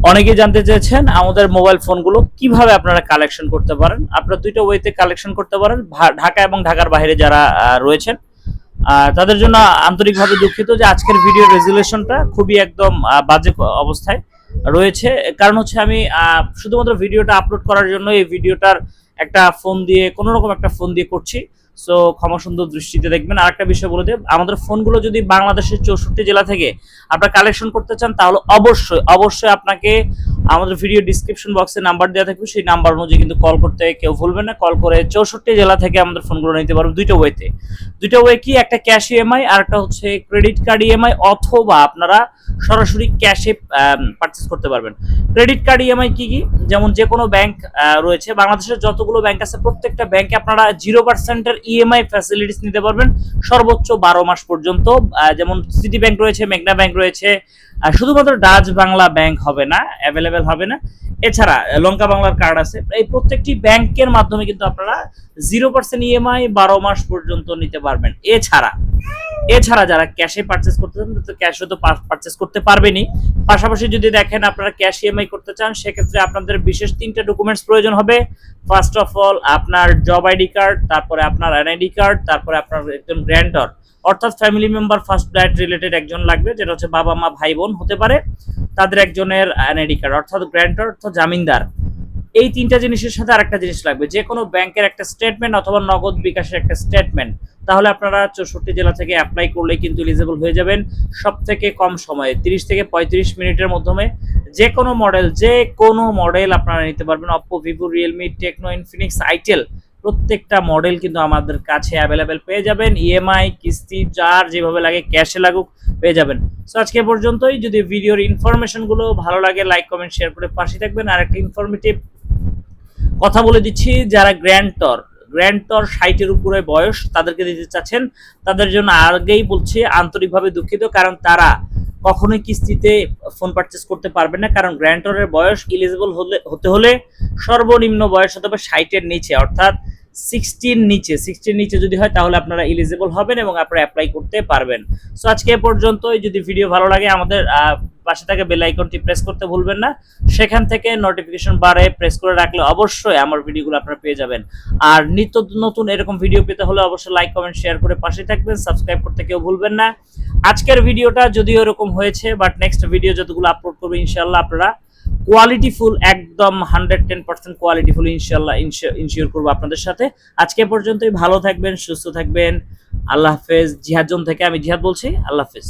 অনেকেই জানতে চেয়েছেন আমাদের মোবাইল ফোনগুলো কিভাবে আপনারা কালেকশন করতে পারেন। আপনারা দুইটা ওয়েতে কালেকশন করতে পারেন। ঢাকা এবং ঢাকার বাইরে যারা রয়েছেন তাদের জন্য আন্তরিকভাবে দুঃখিত যে আজকের ভিডিও রেজুলেশনটা খুবই একদম বাজে অবস্থায় রয়েছে। কারণ হচ্ছে আমি শুধুমাত্র ভিডিওটা আপলোড করার জন্য এই ভিডিওটার একটা ফোন দিয়ে কোনো রকম একটা ফোন দিয়ে করছি। সো ক্ষমা সুন্দর দৃষ্টিতে দেখবেন। আরেকটা বিষয় বলে দেব, আমাদের ফোনগুলো যদি বাংলাদেশের 64 জেলা থেকে আপনারা কালেকশন করতে চান তাহলে অবশ্যই অবশ্যই আপনাকে আমাদের ভিডিও ডিসক্রিপশন বক্সে নাম্বার দেওয়া থাকবে, সেই নাম্বার অনুযায়ী কিন্তু কল করতে কেউ ভুলবেন না। কল করে 64 জেলা থেকে আমাদের ফোনগুলো নিতে পারবেন দুইটা ওয়েতে। দুইটা ওয়ে কি, একটা ক্যাশ ইএমআই আর একটা হচ্ছে ক্রেডিট কার্ড ইএমআই, অথবা আপনারা সরাসরি ক্যাশে পারচেস করতে পারবেন। ক্রেডিট কার্ড ইএমআই কি কি, যেমন যে কোনো ব্যাংক রয়েছে বাংলাদেশের যতগুলো ব্যাংক আছে প্রত্যেকটা ব্যাংকে আপনারা 0% ইএমআই ফ্যাসিলিটিস নিতে পারবেন সর্বোচ্চ 12 মাস পর্যন্ত। যেমন সিটি ব্যাংক রয়েছে, মেঘনা ব্যাংক রয়েছে, শুধুমাত্র ডাচ বাংলা ব্যাংক হবে না, অ্যাভেলেবেল হবে না। এছাড়া লঙ্কা বাংলার কার্ড আছে। এই প্রত্যেকটি ব্যাংকের মাধ্যমে কিন্তু আপনারা 0% ইএমআই 12 মাস পর্যন্ত নিতে পারবেন। এছাড়া যারা ক্যাশে পারচেস করতে চান তো ক্যাশে তো পারচেস করতে পারবেনই। পাশাপাশি যদি দেখেন আপনারা ক্যাশ ইএমআই করতে চান, সেক্ষেত্রে আপনাদের বিশেষ 3টা ডকুমেন্টস প্রয়োজন হবে। ফার্স্ট অফ অল আপনার জব আইডি কার্ড, তারপরে আপনার এনআইডি কার্ড, তারপরে আপনার একজন গ্র্যান্টর অর্থাৎ family member first diet related একজন লাগবে, যেটা হচ্ছে বাবা মা ভাই বোন হতে পারে, তাদের একজনের এনআইডি কার্ড অর্থাৎ গ্র্যান্টর অর্থাৎ জামিনদার। এই 3টা জিনিসের সাথে আরেকটা জিনিস লাগবে, যে কোনো ব্যাংকের একটা স্টেটমেন্ট অথবা নগদ বিকাশের একটা স্টেটমেন্ট। তাহলে আপনারা 64 জেলা থেকে অ্যাপ্লাই করলে কিন্তু এলিজিবল হয়ে যাবেন সব থেকে কম সময়ে 30 থেকে 35 মিনিটের মাধ্যমে। যে কোনো মডেল আপনারা নিতে পারবেন। Oppo, Vivo, Realme, Tecno, Infinix, itel প্রত্যেকটা মডেল কিন্তু আমাদের কাছে অ্যাভেলেবেল পেয়ে যাবেন। ইএমআই, কিস্তি, যার যেভাবে লাগে, ক্যাশে লাগুক, পেয়ে যাবেন। সো আজকে পর্যন্তই। যদি ভিডিওর ইনফরমেশনগুলো ভালো লাগে লাইক কমেন্ট শেয়ার করে পাশে থাকবেন। আর একটা ইনফরমেটিভ কথা বলে দিচ্ছি, যারা গ্র্যান্টর 60-এর উপরে বয়স তাদেরকে দিতে চাচ্ছেন, তাদের জন্য আগেই বলছি আন্তরিকভাবে দুঃখিত, কারণ তারা কখনোই কিস্তিতে ফোন পারচেস করতে পারবে না। কারণ গ্র্যান্টরের বয়স এলিজিবল হতে হলে সর্বনিম্ন বয়স হতে হবে 60-এর নিচে, অর্থাৎ 60 নিচে যদি হয় তাহলে আপনারা এলিজিবল হবেন এবং আপনারা অ্যাপ্লাই করতে পারবেন। সো আজকে পর্যন্তই। যদি ভিডিও ভালো লাগে আমাদের পাশে থাকা বেল আইকনটি প্রেস করতে ভুলবেন না। সেখান থেকে নোটিফিকেশন বারে প্রেস করে রাখলে অবশ্যই আমার ভিডিওগুলো আপনারা পেয়ে যাবেন। আর নিত্য নতুন এরকম ভিডিও পেতে হলে অবশ্যই লাইক কমেন্ট শেয়ার করে পাশে থাকবেন, সাবস্ক্রাইব করতে কেউ ভুলবেন না। আজকের ভিডিওটা যদিও এরকম হয়েছে, বাট নেক্সট ভিডিও যতগুলো আপলোড করবে ইনশাআল্লাহ আপনারা কোয়ালিটিফুল, একদম 110% কোয়ালিটিফুল ইনশাআল্লাহ ইনশিওর করবো আপনাদের সাথে। আজকে পর্যন্তই। ভালো থাকবেন, সুস্থ থাকবেন। আল্লাহ হাফেজ। জিহাদ জোন থেকে আমি জিহাদ বলছি। আল্লাহ হাফেজ।